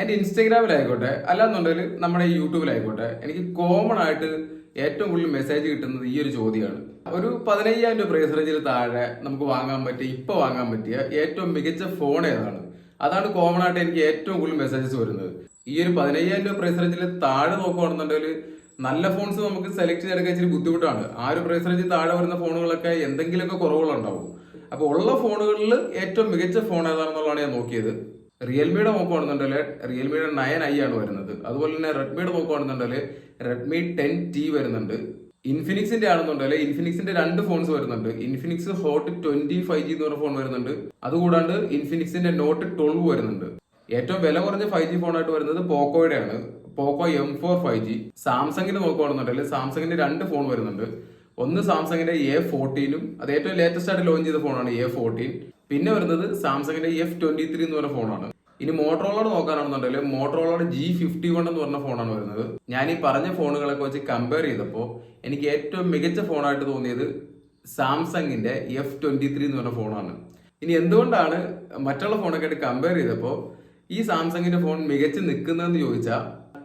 എൻ്റെ ഇൻസ്റ്റഗ്രാമിലായിക്കോട്ടെ അല്ലാന്നുണ്ടെങ്കിൽ നമ്മുടെ യൂട്യൂബിലായിക്കോട്ടെ എനിക്ക് കോമൺ ആയിട്ട് ഏറ്റവും കൂടുതൽ മെസ്സേജ് കിട്ടുന്നത് ഈ ഒരു ചോദ്യമാണ്. ഒരു 15,000 രൂപ പ്രൈസ് റേഞ്ചിൽ താഴെ നമുക്ക് വാങ്ങാൻ പറ്റിയ വാങ്ങാൻ പറ്റിയ ഏറ്റവും മികച്ച ഫോൺ ഏതാണ്? അതാണ് കോമൺ ആയിട്ട് എനിക്ക് ഏറ്റവും കൂടുതൽ മെസ്സേജസ് വരുന്നത്. ഈ ഒരു 15,000 രൂപ പ്രൈസ് റേഞ്ചിൽ താഴെ നോക്കുകയാണെന്നുണ്ടെങ്കിൽ നല്ല ഫോൺസ് നമുക്ക് സെലക്ട് ചെയ്തെടുക്കാൻ ഇച്ചിരി ബുദ്ധിമുട്ടാണ്. ആ ഒരു പ്രൈസ് റേഞ്ചിൽ താഴെ വരുന്ന ഫോണുകളൊക്കെ എന്തെങ്കിലുമൊക്കെ കുറവുകളുണ്ടാവും. അപ്പോൾ ഉള്ള ഫോണുകളിൽ ഏറ്റവും മികച്ച ഫോൺ ഏതാണെന്നുള്ളതാണ് ഞാൻ നോക്കിയത്. റിയൽമിയുടെ നോക്കുകയാണെന്നുണ്ടെങ്കിൽ റിയൽമിയുടെ 9i ആണ് വരുന്നത്. അതുപോലെ തന്നെ റെഡ്മിയുടെ നോക്കുകയാണെന്നുണ്ടെങ്കിൽ റെഡ്മി 10T വരുന്നുണ്ട്. ഇൻഫിനിക്സിന്റെ ആണെന്നുണ്ടെങ്കിൽ ഇൻഫിനിക്സിന്റെ 2 ഫോൺസ് വരുന്നുണ്ട്. ഇൻഫിനിക്സ് ഹോട്ട് 20 5G എന്ന് പറഞ്ഞ ഫോൺ വരുന്നുണ്ട്. അതുകൂടാണ്ട് ഇൻഫിനിക്സിന്റെ നോട്ട് 12 വരുന്നുണ്ട്. ഏറ്റവും വില കുറഞ്ഞ 5G ഫോണായിട്ട് വരുന്നത് പോക്കോയുടെ ആണ്. പോക്കോ M4 5G. സാംസങ്ങിന് നോക്കുകയാണെന്നുണ്ടെങ്കിൽ സാംസങ്ങിന്റെ 2 ഫോൺ വരുന്നുണ്ട്. ഒന്ന് സാംസങ്ങിന്റെ A14ഉം അത് ഏറ്റവും ലേറ്റസ്റ്റ് ആയിട്ട് ലോഞ്ച് ചെയ്ത ഫോണാണ് A14. പിന്നെ വരുന്നത് സാംസങ്ങിന്റെ F23 എന്ന് പറഞ്ഞ ഫോണാണ്. ഇനി മോട്ടറോളയുടെ നോക്കാനാണെന്നുണ്ടെങ്കിൽ മോട്ടറോളയുടെ G51 എന്ന് പറഞ്ഞ ഫോണാണ് വരുന്നത്. ഞാൻ ഈ പറഞ്ഞ ഫോണുകളൊക്കെ വെച്ച് കമ്പയർ ചെയ്തപ്പോൾ എനിക്ക് ഏറ്റവും മികച്ച ഫോണായിട്ട് തോന്നിയത് സാംസങ്ങിന്റെ F23 എന്ന് പറഞ്ഞ ഫോണാണ്. ഇനി എന്തുകൊണ്ടാണ് മറ്റുള്ള ഫോണൊക്കെ ആയിട്ട് കമ്പയർ ചെയ്തപ്പോൾ ഈ സാംസങ്ങിന്റെ ഫോൺ മികച്ച് നിൽക്കുന്നതെന്ന് ചോദിച്ചാൽ,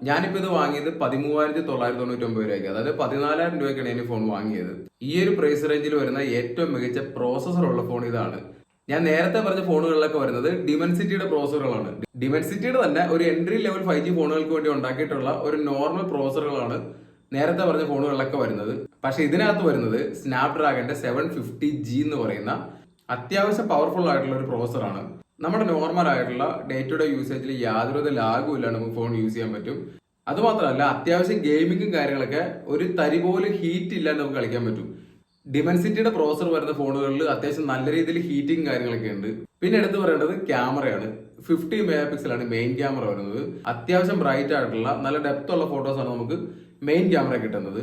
ഞാനിപ്പോൾ ഇത് വാങ്ങിയത് 13,999 രൂപയ്ക്ക്, അതായത് 14,000 രൂപയ്ക്കാണ് ഞാൻ ഈ ഫോൺ വാങ്ങിയത്. ഈ ഒരു പ്രൈസ് റേഞ്ചിൽ വരുന്ന ഏറ്റവും മികച്ച പ്രോസസർ ഉള്ള ഫോൺ ഇതാണ്. ഞാൻ നേരത്തെ പറഞ്ഞ ഫോണുകളിലൊക്കെ വരുന്നത് ഡിമെൻസിറ്റിയുടെ പ്രോസസറുകളാണ്. ഡിമെൻസിറ്റിയുടെ തന്നെ ഒരു എൻട്രി ലെവൽ 5G ഫോണുകൾക്ക് വേണ്ടി ഉണ്ടാക്കിയിട്ടുള്ള ഒരു നോർമൽ പ്രോസസറുകളാണ് നേരത്തെ പറഞ്ഞ ഫോണുകളിലൊക്കെ വരുന്നത്. പക്ഷെ ഇതിനകത്ത് വരുന്നത് സ്നാപ്ഡ്രാഗന്റെ 750G എന്ന് പറയുന്ന അത്യാവശ്യം പവർഫുൾ ആയിട്ടുള്ള ഒരു പ്രോസസറാണ്. നമ്മുടെ നോർമൽ ആയിട്ടുള്ള ഡേ ടു ഡേ യൂസേജിൽ യാതൊരു ലാഗും ഇല്ലാണ്ട് നമുക്ക് ഫോൺ യൂസ് ചെയ്യാൻ പറ്റും. അതുമാത്രമല്ല അത്യാവശ്യം ഗെയിമിങ്ങും കാര്യങ്ങളൊക്കെ ഒരു തരി പോലും ഹീറ്റ് ഇല്ലാണ്ട് നമുക്ക് കളിക്കാൻ പറ്റും. ഡിമെൻസിറ്റിയുടെ പ്രോസസർ വരുന്ന ഫോണുകളിൽ അത്യാവശ്യം നല്ല രീതിയിൽ ഹീറ്റിംഗ് കാര്യങ്ങളൊക്കെ ഉണ്ട്. പിന്നെ എടുത്തു പറയേണ്ടത് ക്യാമറയാണ്. 50 മെഗാ പിക്സലാണ് മെയിൻ ക്യാമറ വരുന്നത്. അത്യാവശ്യം ബ്രൈറ്റ് ആയിട്ടുള്ള നല്ല ഡെപ്ത് ഉള്ള ഫോട്ടോസാണ് നമുക്ക് മെയിൻ ക്യാമറ കിട്ടുന്നത്.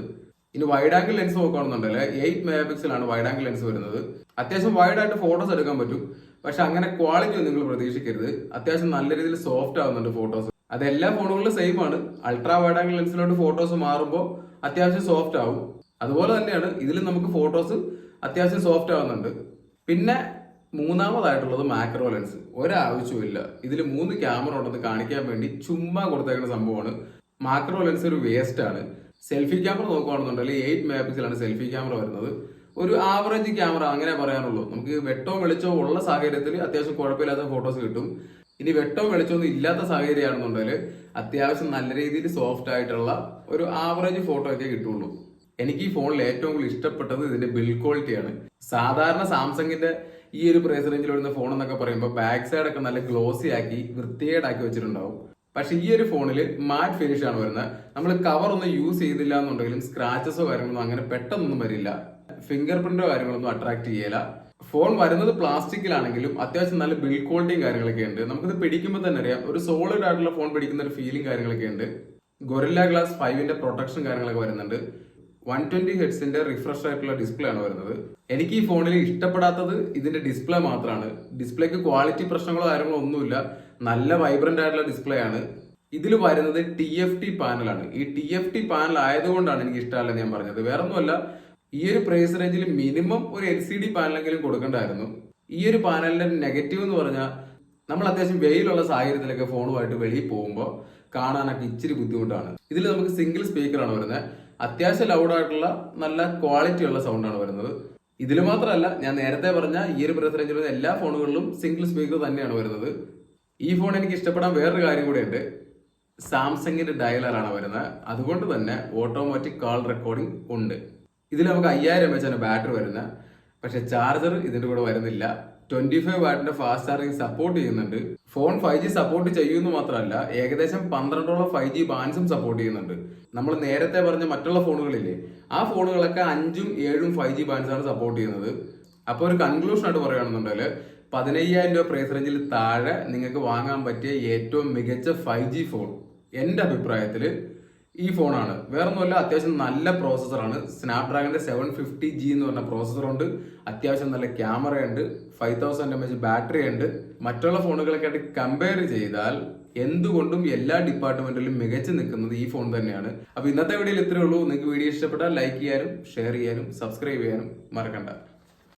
ഇനി വൈഡ് ആംഗിൾ ലെൻസ് നോക്കുകയാണെന്നുണ്ടെങ്കിൽ 8 മെഗാ പിക്സലാണ് വൈഡ് ആംഗിൾ ലെൻസ് വരുന്നത്. അത്യാവശ്യം വൈഡ് ആയിട്ട് ഫോട്ടോസ് എടുക്കാൻ പറ്റും. പക്ഷെ അങ്ങനെ ക്വാളിറ്റി ഒന്നും നിങ്ങൾ പ്രതീക്ഷിക്കരുത്. അത്യാവശ്യം നല്ല രീതിയിൽ സോഫ്റ്റ് ആവുന്നുണ്ട് ഫോട്ടോസ്. അത് എല്ലാ ഫോണുകളിലും സെയിം ആണ്. അൾട്രാ വൈഡ് ആംഗിൾ ലെൻസിലോട്ട് ഫോട്ടോസ് മാറുമ്പോൾ അത്യാവശ്യം സോഫ്റ്റ് ആവും. അതുപോലെ തന്നെയാണ് ഇതിൽ നമുക്ക് ഫോട്ടോസ് അത്യാവശ്യം സോഫ്റ്റ് ആവുന്നുണ്ട്. പിന്നെ മൂന്നാമതായിട്ടുള്ളത് മാക്രോ ലെൻസ്. ഒരാവശ്യമില്ല, ഇതിൽ 3 ക്യാമറ ഉണ്ടെന്ന് കാണിക്കാൻ വേണ്ടി ചുമ്മാ കൊടുത്തേക്കുന്ന സംഭവമാണ്. മാക്രോ ലെൻസ് ഒരു വേസ്റ്റ് ആണ്. സെൽഫി ക്യാമറ നോക്കുകയാണെന്നുണ്ടെങ്കിൽ 8 മെഗാ പിക്സലാണ് സെൽഫി ക്യാമറ വരുന്നത്. ഒരു ആവറേജ് ക്യാമറ അങ്ങനെ പറയാനുള്ളൂ. നമുക്ക് വെട്ടവും വെളിച്ചവും ഉള്ള സാഹചര്യത്തിൽ അത്യാവശ്യം കുഴപ്പമില്ലാത്ത ഫോട്ടോസ് കിട്ടും. ഇനി വെട്ടവും വെളിച്ചവും ഇല്ലാത്ത സാഹചര്യമാണെന്നുണ്ടെങ്കിൽ അത്യാവശ്യം നല്ല രീതിയിൽ സോഫ്റ്റ് ആയിട്ടുള്ള ഒരു ആവറേജ് ഫോട്ടോ ഒക്കെ കിട്ടുള്ളൂ. എനിക്ക് ഈ ഫോണിൽ ഏറ്റവും കൂടുതൽ ഇഷ്ടപ്പെട്ടത് ഇതിന്റെ ബിൽഡ് ക്വാളിറ്റിയാണ്. സാധാരണ സാംസങ്ങിന്റെ ഈ ഒരു പ്രൈസ് റേഞ്ചിൽ വരുന്ന ഫോൺ എന്നൊക്കെ പറയുമ്പോൾ ബാക്ക് സൈഡ് ഒക്കെ നല്ല ഗ്ലോസി ആക്കി വൃത്തികേടാക്കി വെച്ചിട്ടുണ്ടാവും. പക്ഷെ ഈ ഒരു ഫോണിൽ മാറ്റ് ഫിനിഷ് ആണ് വരുന്നത്. നമ്മൾ കവർ ഒന്നും യൂസ് ചെയ്തില്ല എന്നുണ്ടെങ്കിലും സ്ക്രാച്ചസോ കാര്യങ്ങളൊന്നും അങ്ങനെ പെട്ടെന്നൊന്നും വരില്ല. ഫിംഗർ പ്രിന്റോ കാര്യങ്ങളൊന്നും അട്രാക്ട് ചെയ്യില്ല. ഫോൺ വരുന്നത് പ്ലാസ്റ്റിക്കിലാണെങ്കിലും അത്യാവശ്യം നല്ല ബിൽഡ് ക്വാളിറ്റിയും കാര്യങ്ങളൊക്കെ ഉണ്ട്. നമുക്കിത് പിടിക്കുമ്പോൾ തന്നെ അറിയാം, ഒരു സോളിഡ് ആയിട്ടുള്ള ഫോൺ പിടിക്കുന്ന ഒരു ഫീലിംഗ് കാര്യങ്ങളൊക്കെ ഉണ്ട്. ഗൊറില്ല ഗ്ലാസ് 5ന്റെ പ്രൊട്ടക്ഷൻ കാര്യങ്ങളൊക്കെ വരുന്നുണ്ട്. 120 ഹെഡ്സിന്റെ റിഫ്രഷ് ആയിട്ടുള്ള ഡിസ്പ്ലേ ആണ് വരുന്നത്. എനിക്ക് ഈ ഫോണിൽ ഇഷ്ടപ്പെടാത്തത് ഇതിന്റെ ഡിസ്പ്ലേ മാത്രമാണ്. ഡിസ്പ്ലേക്ക് ക്വാളിറ്റി പ്രശ്നങ്ങളോ കാര്യങ്ങളോ ഒന്നുമില്ല. നല്ല വൈബ്രന്റ് ആയിട്ടുള്ള ഡിസ്പ്ലേ ആണ്. ഇതിൽ വരുന്നത് TFT പാനലാണ്. ഈ TFT പാനൽ ആയതുകൊണ്ടാണ് എനിക്ക് ഇഷ്ടമല്ലെന്ന് ഞാൻ പറഞ്ഞത്. വേറെ ഒന്നുമല്ല, ഈ ഒരു പ്രൈസ് റേഞ്ചിൽ മിനിമം ഒരു LCD പാനലെങ്കിലും കൊടുക്കണ്ടായിരുന്നു. ഈ ഒരു പാനലിന്റെ നെഗറ്റീവ് എന്ന് പറഞ്ഞാൽ നമ്മൾ അത്യാവശ്യം വെയിലുള്ള സാഹചര്യത്തിലൊക്കെ ഫോണുമായിട്ട് വെളിയിൽ പോകുമ്പോൾ കാണാനൊക്കെ ഇച്ചിരി ബുദ്ധിമുട്ടാണ്. ഇതിൽ നമുക്ക് സിംഗിൾ സ്പീക്കറാണ് വരുന്നത്. അത്യാവശ്യം ലൗഡായിട്ടുള്ള നല്ല ക്വാളിറ്റി ഉള്ള സൗണ്ടാണ് വരുന്നത്. ഇതിൽ മാത്രമല്ല, ഞാൻ നേരത്തെ പറഞ്ഞ ഈ ഒരു പ്രൈസ് റേഞ്ചിൽ വരുന്ന എല്ലാ ഫോണുകളിലും സിംഗിൾ സ്പീക്കർ തന്നെയാണ് വരുന്നത്. ഈ ഫോൺ എനിക്ക് ഇഷ്ടപ്പെടാൻ വേറൊരു കാര്യം കൂടെ ഉണ്ട്. സാംസങ്ങിന്റെ ഡയലറാണ് വരുന്നത്. അതുകൊണ്ട് തന്നെ ഓട്ടോമാറ്റിക് കാൾ റെക്കോർഡിംഗ് ഉണ്ട്. ഇതിൽ നമുക്ക് 5000 mAh ബാറ്ററി വരുന്നത്. പക്ഷെ ചാർജർ ഇതിന്റെ കൂടെ വരുന്നില്ല. 25 വാട്ടിന്റെ ഫാസ്റ്റ് ചാർജിങ് സപ്പോർട്ട് ചെയ്യുന്നുണ്ട്. ഫോൺ 5G സപ്പോർട്ട് ചെയ്യുമെന്ന് മാത്രമല്ല, ഏകദേശം 12ഓളം 5G ബാൻഡ്സും സപ്പോർട്ട് ചെയ്യുന്നുണ്ട്. നമ്മൾ നേരത്തെ പറഞ്ഞ മറ്റുള്ള ഫോണുകളില്ലേ, ആ ഫോണുകളൊക്കെ 5ഉം 7ഉം 5G ബാൻഡ്സാണ് സപ്പോർട്ട് ചെയ്യുന്നത്. അപ്പോൾ ഒരു കൺക്ലൂഷൻ ആയിട്ട് പറയുകയാണെന്നുണ്ടെങ്കിൽ 15,000 രൂപ പ്രൈസ് റേഞ്ചിൽ താഴെ നിങ്ങൾക്ക് വാങ്ങാൻ പറ്റിയ ഏറ്റവും മികച്ച 5G ഫോൺ എൻ്റെ അഭിപ്രായത്തിൽ ഈ ഫോണാണ്. വേറൊന്നുമല്ല, അത്യാവശ്യം നല്ല പ്രോസസ്സറാണ്. സ്നാപ്ഡ്രാഗന്റെ 750G എന്ന് പറഞ്ഞ പ്രോസസ്സറുണ്ട്. അത്യാവശ്യം നല്ല ക്യാമറയുണ്ട്. 5000 mAh ബാറ്ററി ഉണ്ട്. മറ്റുള്ള ഫോണുകളൊക്കെ ആയിട്ട് കമ്പയർ ചെയ്താൽ എന്തുകൊണ്ടും എല്ലാ ഡിപ്പാർട്ട്മെന്റിലും മികച്ചു നിൽക്കുന്നത് ഈ ഫോൺ തന്നെയാണ്. അപ്പൊ ഇന്നത്തെ വീഡിയോയിൽ ഇത്രയേ ഉള്ളൂ. നിങ്ങൾക്ക് വീഡിയോ ഇഷ്ടപ്പെട്ടാൽ ലൈക്ക് ചെയ്യാനും ഷെയർ ചെയ്യാനും സബ്സ്ക്രൈബ് ചെയ്യാനും മറക്കണ്ട.